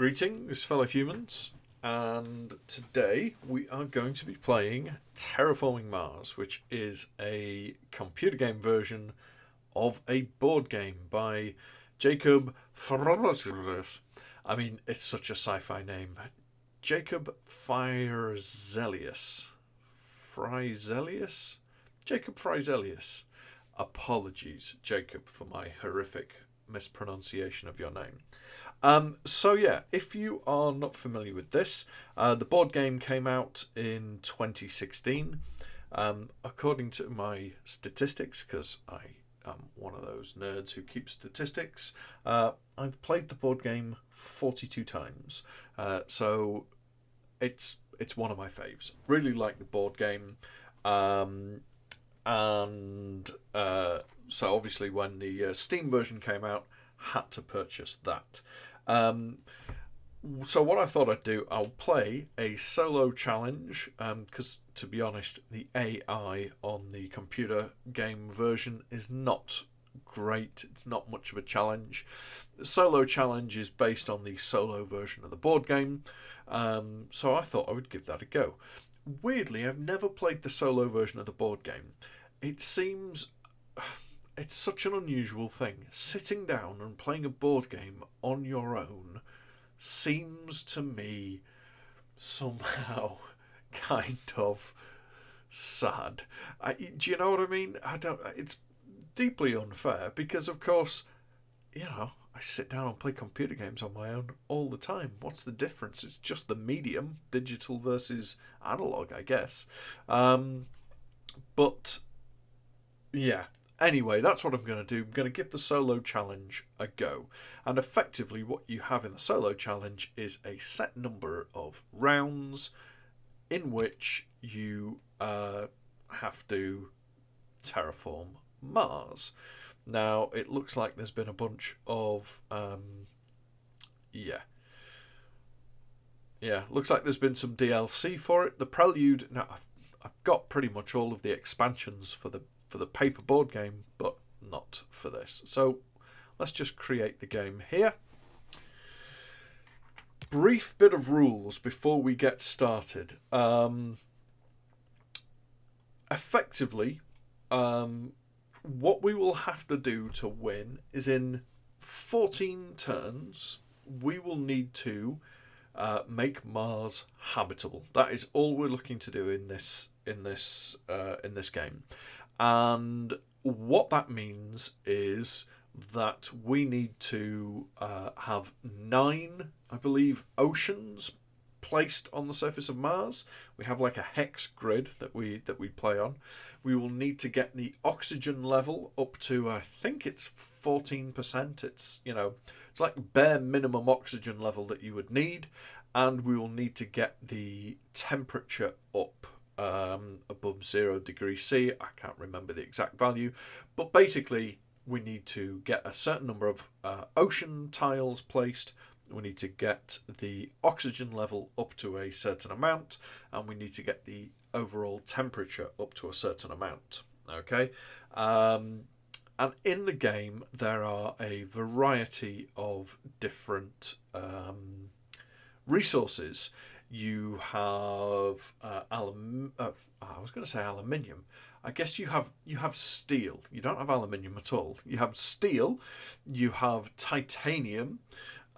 Greetings, fellow humans, and today we are going to be playing Terraforming Mars, which is a computer game version of a board game by Jacob Fryxelius. I mean, it's such a sci-fi name. Jacob Fryxelius. Fryxelius? Jacob Fryxelius. Apologies, Jacob, for my horrific mispronunciation of your name. So yeah, if you are not familiar with this, the board game came out in 2016. According to my statistics, because I am one of those nerds who keep statistics, I've played the board game 42 times. So it's one of my faves. Really like the board game. So obviously when the Steam version came out, had to purchase that. So what I thought I'd do, I'll play a solo challenge, because to be honest, the AI on the computer game version is not great. It's not much of a challenge. The solo challenge is based on the solo version of the board game, so I thought I would give that a go. Weirdly, I've never played the solo version of the board game. It seems... It's such an unusual thing. Sitting down and playing a board game on your own seems to me somehow kind of sad. Do you know what I mean? It's deeply unfair because, of course, I sit down and play computer games on my own all the time. What's the difference? It's just the medium, digital versus analog, I guess. But yeah. Anyway, that's what I'm going to do. I'm going to give the solo challenge a go. And effectively what you have in the solo challenge is a set number of rounds in which you have to terraform Mars. Now, it looks like there's been a bunch of... looks like there's been some DLC for it. The Prelude... Now, I've got pretty much all of the expansions for the paper board game, but not for this. So let's just create the game here. Brief bit of rules before we get started. Effectively, what we will have to do to win is in 14 turns, we will need to make Mars habitable. That is all we're looking to do in this game. And what that means is that we need to have 9, I believe, oceans placed on the surface of Mars. We have like a hex grid that we play on. We will need to get the oxygen level up to, I think it's 14%. It's like bare minimum oxygen level that you would need, and we will need to get the temperature up. Above 0 degrees C. I can't remember the exact value, but basically we need to get a certain number of ocean tiles placed. We need to get the oxygen level up to a certain amount, and we need to get the overall temperature up to a certain amount. Okay, and in the game there are a variety of different resources. You have I was going to say aluminium. I guess you have steel. You don't have aluminium at all. You have steel. You have titanium.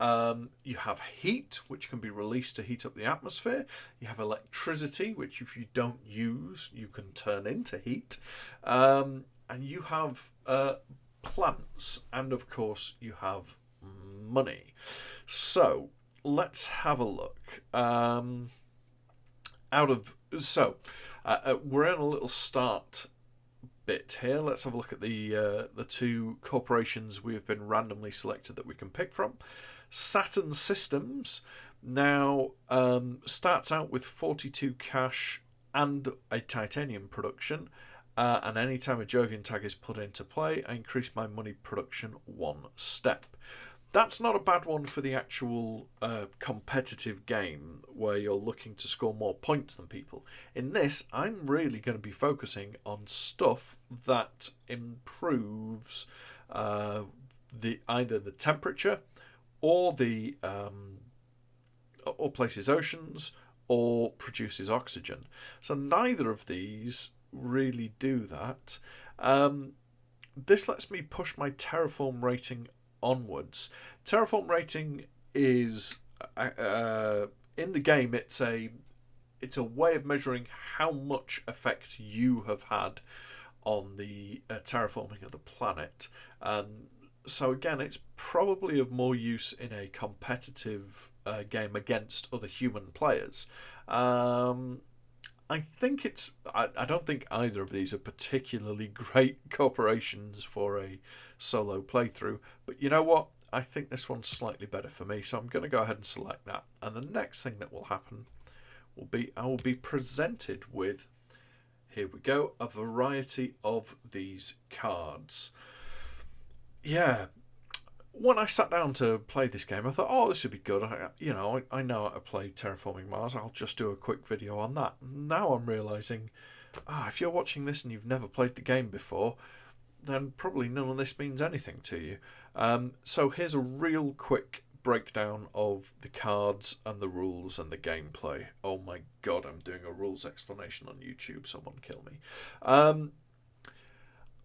You have heat, which can be released to heat up the atmosphere. You have electricity, which if you don't use, you can turn into heat. And you have plants, and of course you have money. So let's have a look. We're in a little start bit here. Let's have a look at the two corporations we have been randomly selected that we can pick from. Saturn Systems now starts out with 42 cash and a titanium production. And anytime a Jovian tag is put into play, I increase my money production 1 step. That's not a bad one for the actual competitive game where you're looking to score more points than people. In this, I'm really going to be focusing on stuff that improves either the temperature or the or places oceans, or produces oxygen. So neither of these really do that. This lets me push my terraform rating onwards. Terraform rating is in the game. It's a way of measuring how much effect you have had on the terraforming of the planet. So again, it's probably of more use in a competitive game against other human players. I think I don't think either of these are particularly great corporations for a solo playthrough. But you know what? I think this one's slightly better for me, so I'm going to go ahead and select that. And the next thing that will happen will be I will be presented with, here we go, a variety of these cards. Yeah, when I sat down to play this game, I thought, oh, this would be good. I know how to play Terraforming Mars. I'll just do a quick video on that. Now I'm realising, if you're watching this and you've never played the game before, then probably none of this means anything to you. So here's a real quick breakdown of the cards and the rules and the gameplay. Oh my god, I'm doing a rules explanation on YouTube. Someone kill me.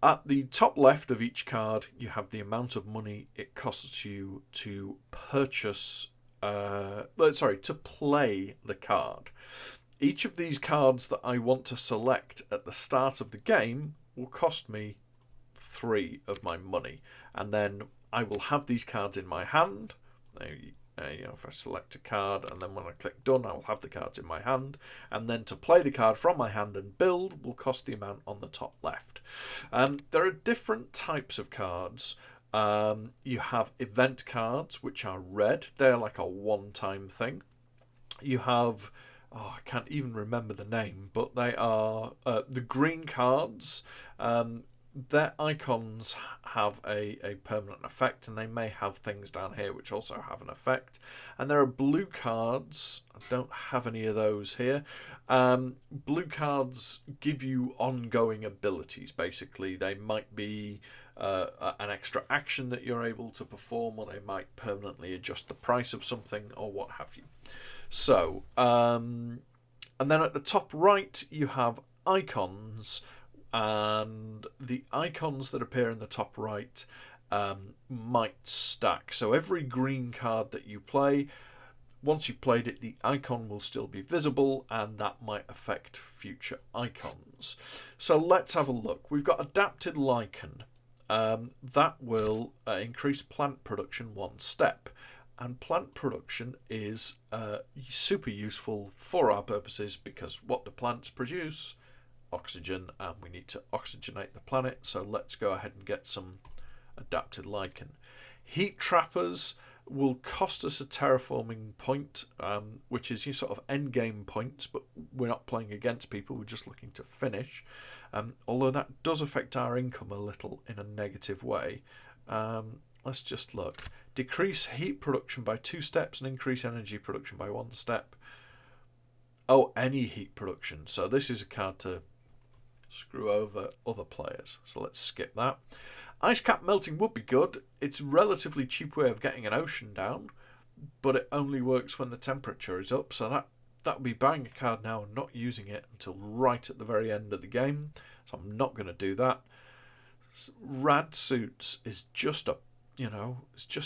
At the top left of each card, you have the amount of money it costs you to purchase, to play the card. Each of these cards that I want to select at the start of the game will cost me 3 of my money, and then I will have these cards in my hand. If I select a card and then when I click done, I will have the cards in my hand, and then to play the card from my hand and build will cost the amount on the top left. There are different types of cards. You have event cards, which are red. They're like a one-time thing. You have, I can't even remember the name, but they are the green cards. Their icons have a permanent effect, and they may have things down here which also have an effect. And there are blue cards. I don't have any of those here. Blue cards give you ongoing abilities, basically. They might be an extra action that you're able to perform, or they might permanently adjust the price of something, or what have you. So, and then at the top right, you have icons. And the icons that appear in the top right might stack. So every green card that you play, once you've played it, the icon will still be visible, and that might affect future icons. So let's have a look. We've got adapted lichen. That will increase plant production 1 step. And plant production is super useful for our purposes, because what do plants produce? Oxygen, and we need to oxygenate the planet, so let's go ahead and get some adapted lichen. Heat trappers will cost us a terraforming point, which is your sort of end game points, but we're not playing against people, we're just looking to finish. Although that does affect our income a little in a negative way. Let's just look. Decrease heat production by 2 steps and increase energy production by 1 step. Oh, any heat production. So this is a card to screw over other players. So let's skip that. Ice cap melting would be good. It's a relatively cheap way of getting an ocean down, but it only works when the temperature is up. So that would be buying a card now and not using it until right at the very end of the game. So I'm not going to do that. Rad suits is just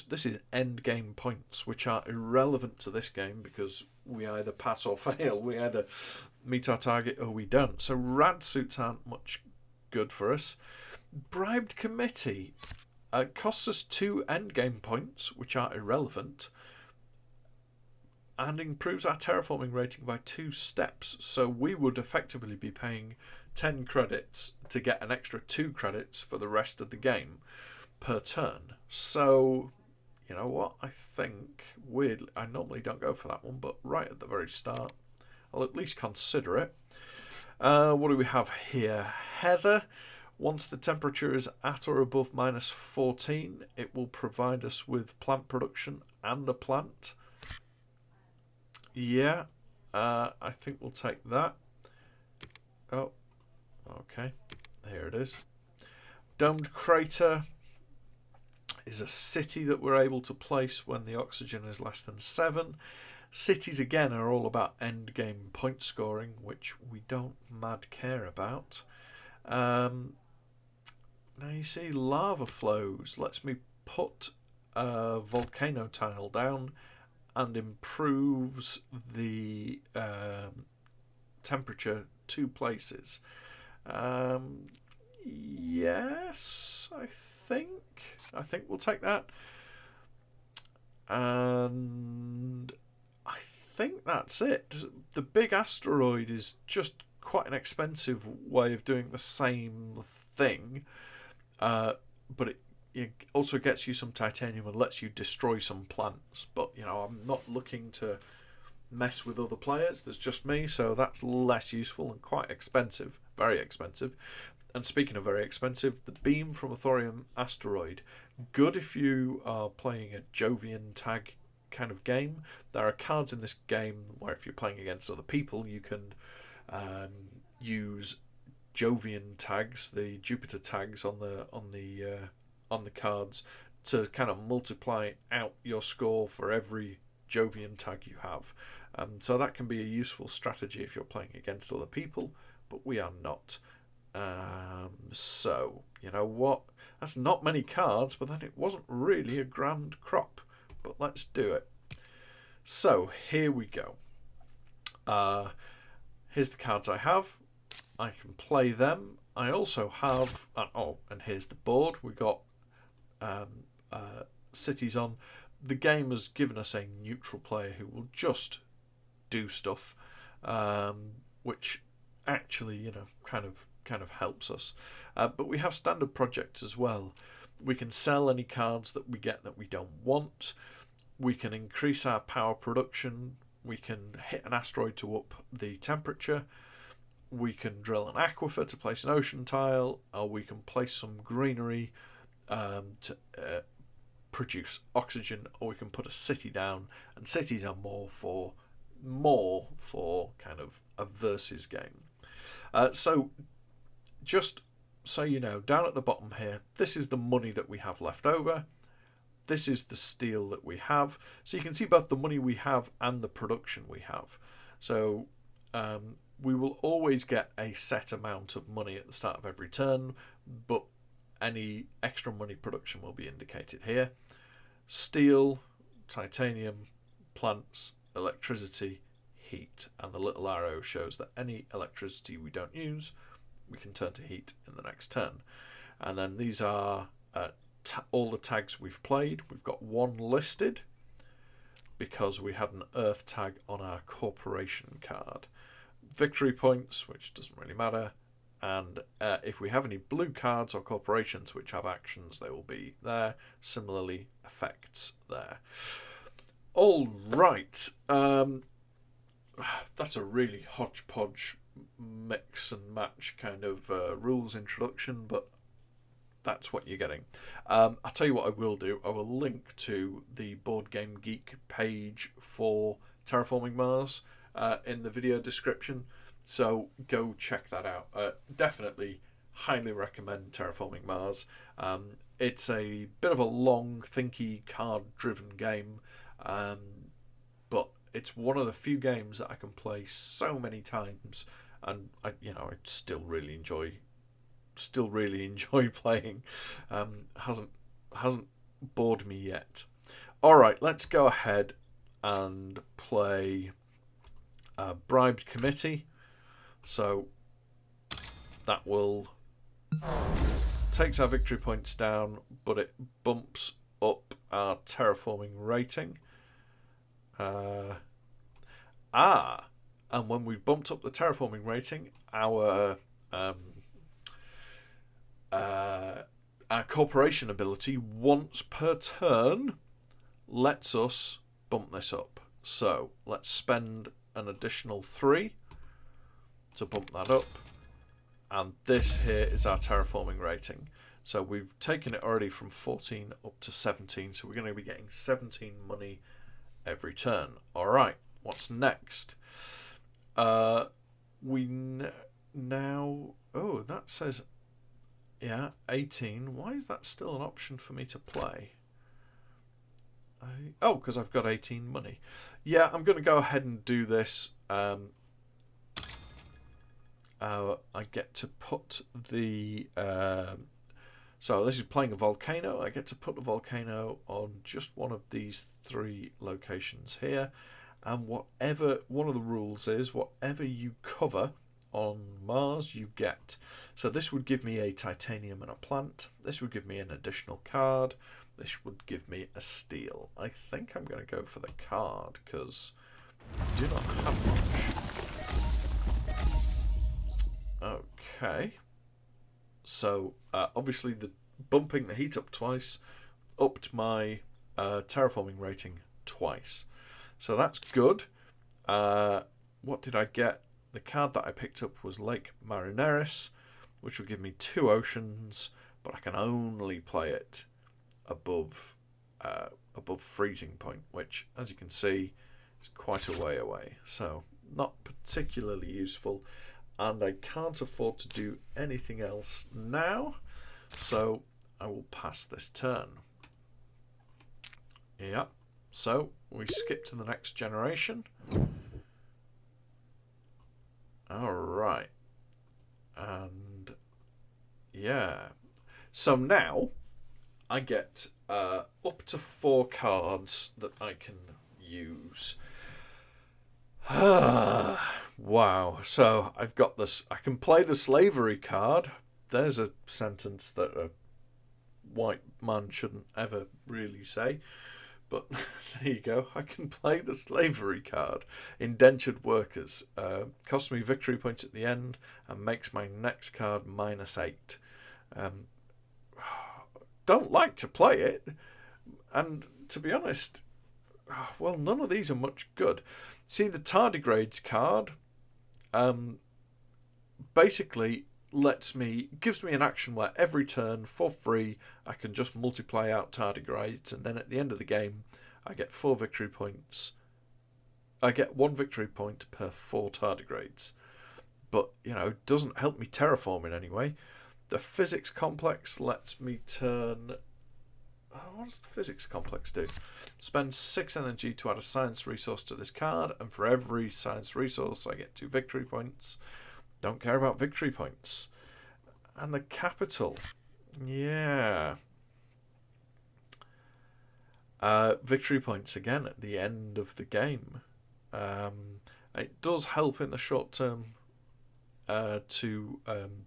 this is end game points, which are irrelevant to this game because we either pass or fail. We either meet our target or we don't. So rad suits aren't much good for us. Bribed committee costs us 2 end game points, which are irrelevant, and improves our terraforming rating by 2 steps. So we would effectively be paying 10 credits to get an extra 2 credits for the rest of the game per turn. So, you know what? I think, weirdly, I normally don't go for that one, but right at the very start, I'll at least consider it. What do we have here? Heather. Once the temperature is at or above -14, it will provide us with plant production and a plant. Yeah, I think we'll take that. Oh, okay. Here it is. Domed crater is a city that we're able to place when the oxygen is less than 7. Cities, again, are all about end game point scoring, which we don't mad care about. Now you see lava flows. Lets me put a volcano tile down and improves the temperature 2 places. Yes, I think we'll take that. And I think that's it. The big asteroid is just quite an expensive way of doing the same thing, but it also gets you some titanium and lets you destroy some plants. But I'm not looking to mess with other players. There's just me, so that's less useful and quite expensive, very expensive. And speaking of very expensive, the beam from a thorium asteroid, good if you are playing a Jovian tag kind of game. There are cards in this game where if you're playing against other people, you can use Jovian tags, the Jupiter tags on the cards, to kind of multiply out your score for every Jovian tag you have. So that can be a useful strategy if you're playing against other people, but we are not. So, you know what? That's not many cards, but then it wasn't really a grand crop. But let's do it. So, here we go. Here's the cards I have. I can play them. I also have... and here's the board. We got cities on. The game has given us a neutral player who will just do stuff, which actually, kind of helps us. But we have standard projects as well. We can sell any cards that we get that we don't want. We can increase our power production. We can hit an asteroid to up the temperature. We can drill an aquifer to place an ocean tile, or we can place some greenery to produce oxygen, or we can put a city down. And cities are more for kind of a versus game. So just so you know, down at the bottom here, this is the money that we have left over. This is the steel that we have. So you can see both the money we have and the production we have. So we will always get a set amount of money at the start of every turn, but any extra money production will be indicated here. Steel, titanium, plants, electricity, heat, and the little arrow shows that any electricity we don't use, we can turn to heat in the next turn. And then these are all the tags we've played. We've got one listed because we had an earth tag on our corporation card. Victory points, which doesn't really matter. And if we have any blue cards or corporations which have actions, they will be there. Similarly, effects there. All right. That's a really hodgepodge mix and match kind of rules introduction, but that's what you're getting. I'll tell you what I will do. I will link to the Board Game Geek page for Terraforming Mars in the video description. So go check that out. Definitely highly recommend Terraforming Mars. It's a bit of a long, thinky, card-driven game, but it's one of the few games that I can play so many times, and I still really enjoy playing. Hasn't bored me yet. All right, let's go ahead and play Bribed Committee. So that will takes our victory points down, but it bumps up our terraforming rating. And when we've bumped up the terraforming rating, our corporation ability once per turn lets us bump this up. So let's spend an additional 3 to bump that up, and this here is our terraforming rating. So we've taken it already from 14 up to 17, so we're going to be getting 17 money every turn. Alright, what's next? Now... Oh, that says... Yeah, 18. Why is that still an option for me to play? Oh, because I've got 18 money. Yeah, I'm going to go ahead and do this. I get to put the... so this is playing a volcano. I get to put a volcano on just one of these 3 locations here. And whatever... One of the rules is whatever you cover on Mars, you get. So this would give me a titanium and a plant. This would give me an additional card. This would give me a steel. I think I'm going to go for the card because I do not have much. Okay. So, obviously, bumping the heat up twice upped my terraforming rating twice. So that's good. What did I get? The card that I picked up was Lake Marineris, which will give me 2 oceans, but I can only play it above freezing point, which, as you can see, is quite a way away. So not particularly useful, and I can't afford to do anything else now, so I will pass this turn. Yeah, so we skip to the next generation. Alright. And yeah. So now I get up to 4 cards that I can use. Wow. So I've got this. I can play the slavery card. There's a sentence that a white man shouldn't ever really say. But there you go. I can play the slavery card. Indentured workers. Costs me victory points at the end and makes my next card -8. Don't like to play it. And to be honest, well, none of these are much good. See, the tardigrades card basically gives me an action where every turn for free I can just multiply out tardigrades, and then at the end of the game I get 4 victory points. I get 1 victory point per 4 tardigrades, but it doesn't help me terraform in any way. The physics complex lets me turn... what does the physics complex do? Spend 6 energy to add a science resource to this card, and for every science resource I get 2 victory points. Don't care about victory points. And the capital. Yeah. Victory points again at the end of the game. It does help in the short term to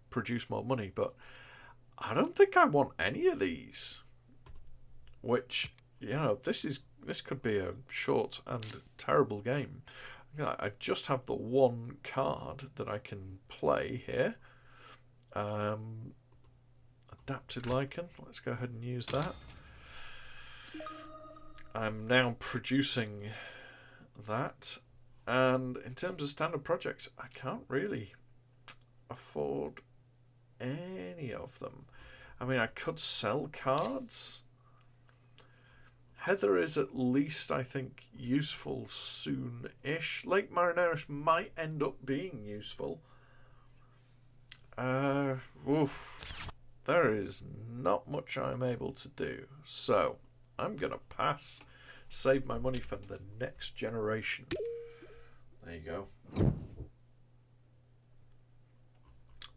produce more money, but I don't think I want any of these. Which, this could be a short and terrible game. I just have the 1 card that I can play here. Adapted lichen. Let's go ahead and use that. I'm now producing that. And in terms of standard projects, I can't really afford any of them. I mean, I could sell cards. Heather is at least, I think, useful soon-ish. Lake Marineris might end up being useful. There is not much I'm able to do. So, I'm going to pass. Save my money for the next generation. There you go.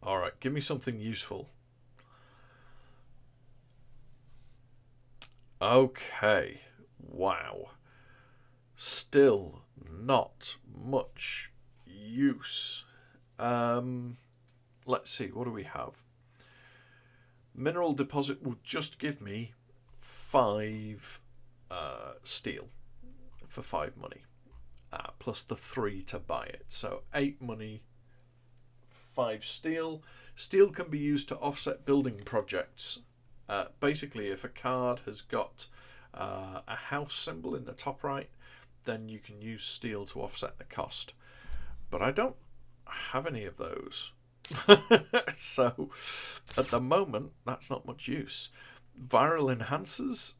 Alright, give me something useful. Okay, wow. Still not much use. Let's see, what do we have? Mineral deposit will just give me 5 steel for 5 money. Plus the 3 to buy it. So 8 money, 5 steel. Steel can be used to offset building projects. Basically, if a card has got a house symbol in the top right, then you can use steel to offset the cost. But I don't have any of those. So, at the moment, that's not much use. Viral enhancers.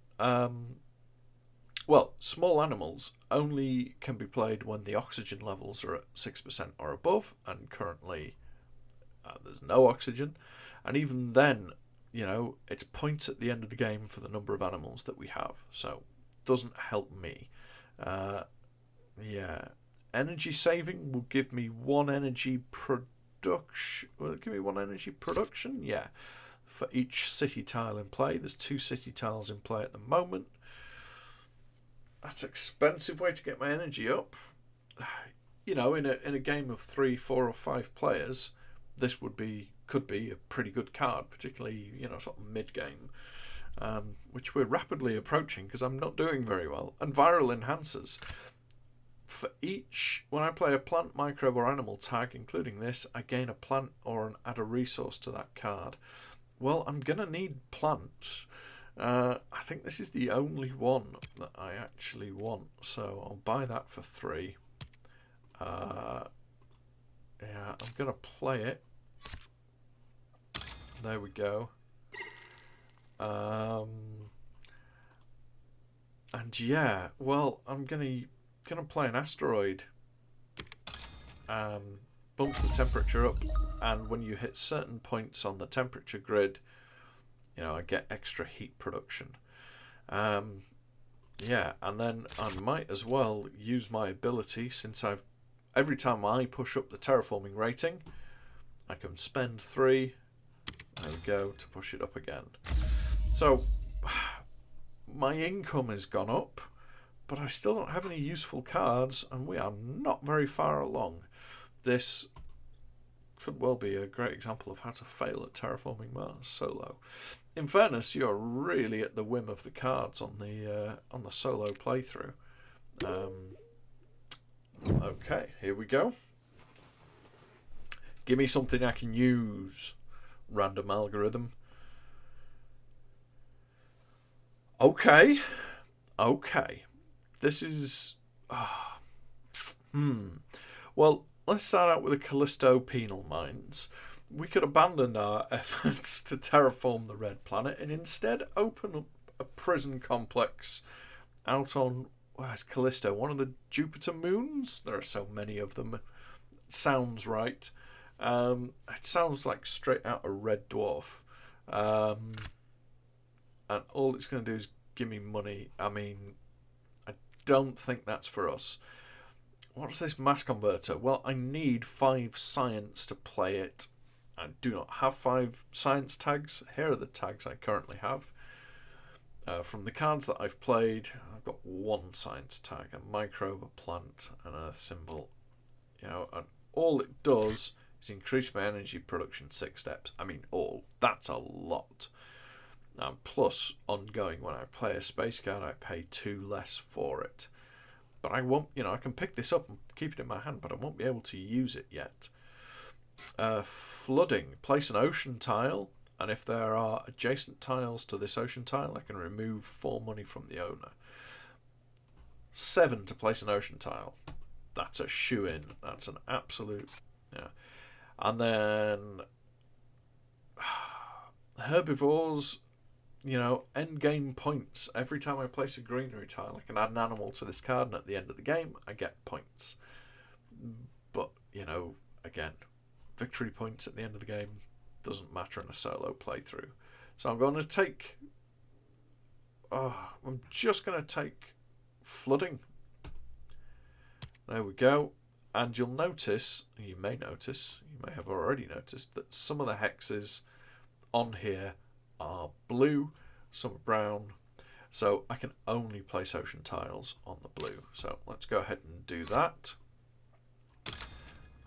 Well, small animals only can be played when the oxygen levels are at 6% or above, and currently there's no oxygen. And even then, it's points at the end of the game for the number of animals that we have. So doesn't help me. Yeah. Energy saving will give me 1 energy production. Will it give me 1 energy production? Yeah. For each city tile in play. There's 2 city tiles in play at the moment. That's an expensive way to get my energy up. You know, in a game of 3, 4, or 5 players, this could be a pretty good card, particularly, you know, sort of mid game, which we're rapidly approaching because I'm not doing very well. And viral enhancers. For each, when I play a plant, microbe, or animal tag, including this, I gain a plant or add a resource to that card. Well, I'm gonna need plants. I think this is the only one that I actually want, so I'll buy that for 3. Yeah, I'm gonna play it. There we go. And yeah, well, I'm gonna play an asteroid. Bumps the temperature up, and when you hit certain points on the temperature grid, you know, I get extra heat production. Yeah, and then I might as well use my ability, since every time I push up the terraforming rating, I can spend 3. There we go, to push it up again. So my income has gone up, but I still don't have any useful cards, and we are not very far along. This could well be a great example of how to fail at Terraforming Mars solo. In fairness, you're really at the whim of the cards on the solo playthrough. Okay, here we go. Give me something I can use. Random algorithm. Okay. This is... Well, let's start out with the Callisto penal mines. We could abandon our efforts to terraform the red planet and instead open up a prison complex out on... Where's Callisto? One of the Jupiter moons? There are so many of them. Sounds right. It sounds like straight out of Red Dwarf. And all it's going to do is give me money. I mean, I don't think that's for us. What's this mass converter? Well, I need 5 science to play it. I do not have 5 science tags. Here are the tags I currently have. From the cards that I've played, I've got 1 science tag, a microbe, a plant, an earth symbol. You know, and all it does is increase my energy production 6 steps. I mean, that's a lot. Plus, ongoing, when I play a space card, I pay 2 less for it. But I won't, you know, I can pick this up and keep it in my hand, but I won't be able to use it yet. Flooding. Place an ocean tile, and if there are adjacent tiles to this ocean tile, I can remove 4 money from the owner. 7 to place an ocean tile. That's a shoe-in. That's an absolute... Yeah. And then... herbivores... You know, end game points. Every time I place a greenery tile, I can add an animal to this card, and at the end of the game, I get points. But, you know, again, victory points at the end of the game doesn't matter in a solo playthrough. So I'm going to take... I'm just going to take flooding. There we go. And you'll notice, you may have already noticed, that some of the hexes on here are blue, some are brown, so I can only place ocean tiles on the blue. So let's go ahead and do that,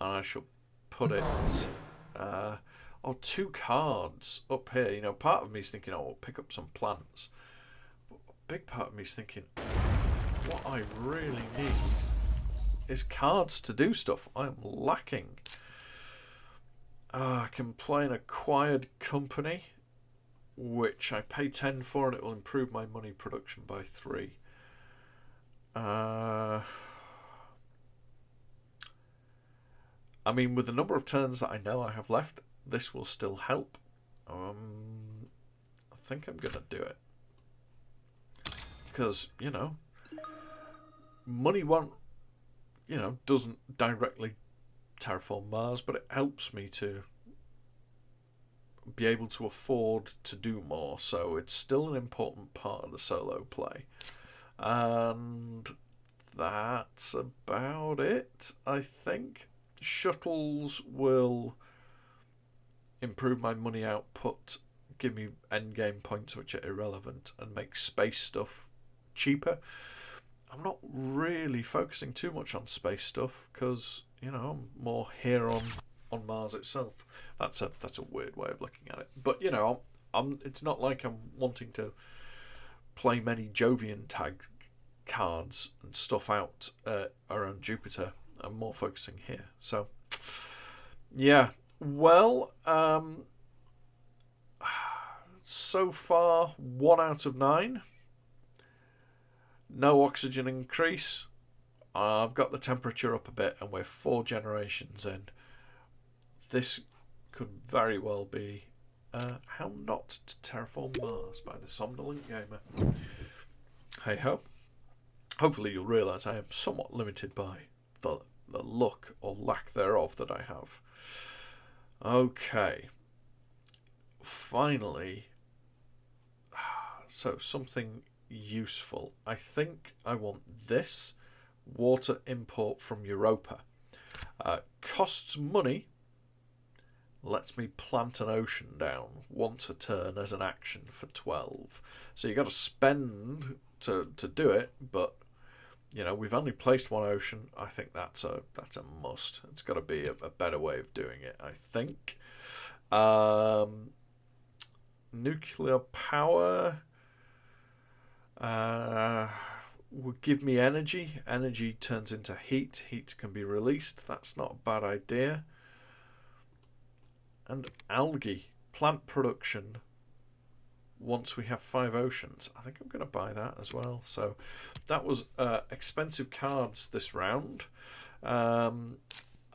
and I shall put it 2 cards up here. You know, part of me is thinking, I'll pick up some plants, but a big part of me is thinking, what I really need is cards to do stuff. I'm lacking. I can play an acquired company, which I pay 10 for, and it will improve my money production by 3. I mean, with the number of turns that I know I have left, this will still help. I think I'm going to do it. Because, you know, money won't, you know, doesn't directly terraform Mars, but it helps me to be able to afford to do more, so it's still an important part of the solo play. And that's about it, I think. Shuttles will improve my money output, give me endgame points which are irrelevant, and make space stuff cheaper. I'm not really focusing too much on space stuff because, you know, I'm more here on Mars itself. That's a weird way of looking at it. But, you know, it's not like I'm wanting to play many Jovian tag cards and stuff out around Jupiter. I'm more focusing here. So, yeah. Well, so far, 1 out of 9. No oxygen increase. I've got the temperature up a bit and we're 4 generations in. This could very well be How Not to Terraform Mars by the Somnolent Gamer. Hey ho. Hopefully you'll realise I am somewhat limited by the luck or lack thereof that I have. Okay. Finally. So something useful. I think I want this. Water import from Europa. Costs money. Lets me plant an ocean down once a turn as an action for 12. So you got to spend to do it, but you know, we've only placed 1 ocean. I think that's a must. It's got to be a better way of doing it, I think. Nuclear power will give me energy. Energy turns into heat. Heat can be released. That's not a bad idea. And algae, plant production. Once we have 5 oceans, I think I'm going to buy that as well. So that was expensive cards this round. Are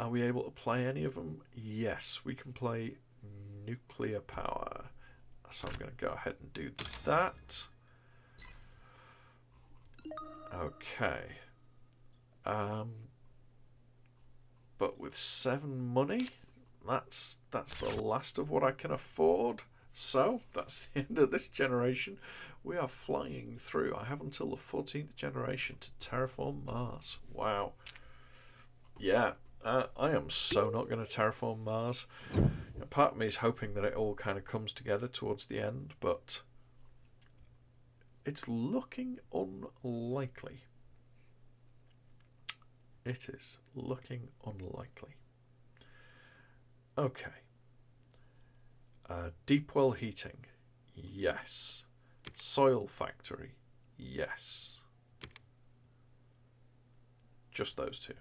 we able to play any of them? Yes, we can play nuclear power. So I'm going to go ahead and do that. Okay. But with 7 money, that's the last of what I can afford. So, that's the end of this generation. We are flying through. I have until the 14th generation to terraform Mars. Wow. Yeah, I am so not going to terraform Mars. Part of me is hoping that it all kind of comes together towards the end, but it's looking unlikely. It is looking unlikely. Okay. Deep well heating, yes. Soil factory, yes. Just those 2.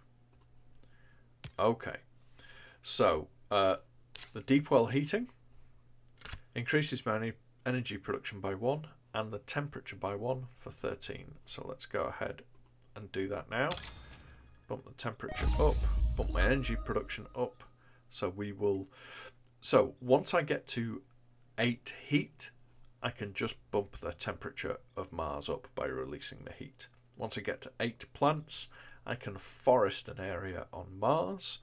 Okay. So, the deep well heating increases my energy production by 1 and the temperature by 1 for 13. So let's go ahead and do that now. Bump the temperature up, bump my energy production up. So we will... So once I get to 8 heat, I can just bump the temperature of Mars up by releasing the heat. Once I get to 8 plants, I can forest an area on Mars.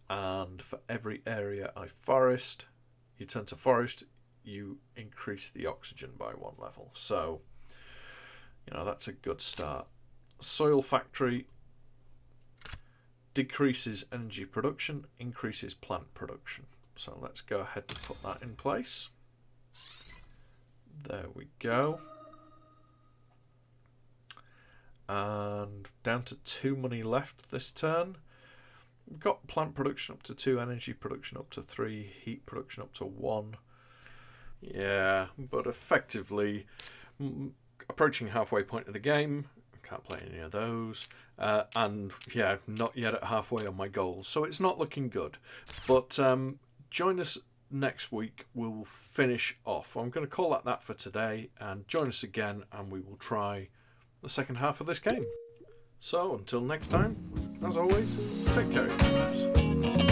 And for every area I forest, you turn to forest, you increase the oxygen by 1 level. So, you know, that's a good start. Soil factory decreases energy production, increases plant production. So let's go ahead and put that in place. There we go. And down to 2 money left this turn. We've got plant production up to 2, energy production up to 3, heat production up to 1. Yeah, but effectively approaching halfway point of the game. Can't play any of those. And yeah, not yet at halfway on my goals. So it's not looking good. But join us next week. We'll finish off. I'm going to call that for today. And join us again and we will try the second half of this game. So until next time, as always, take care of yourselves.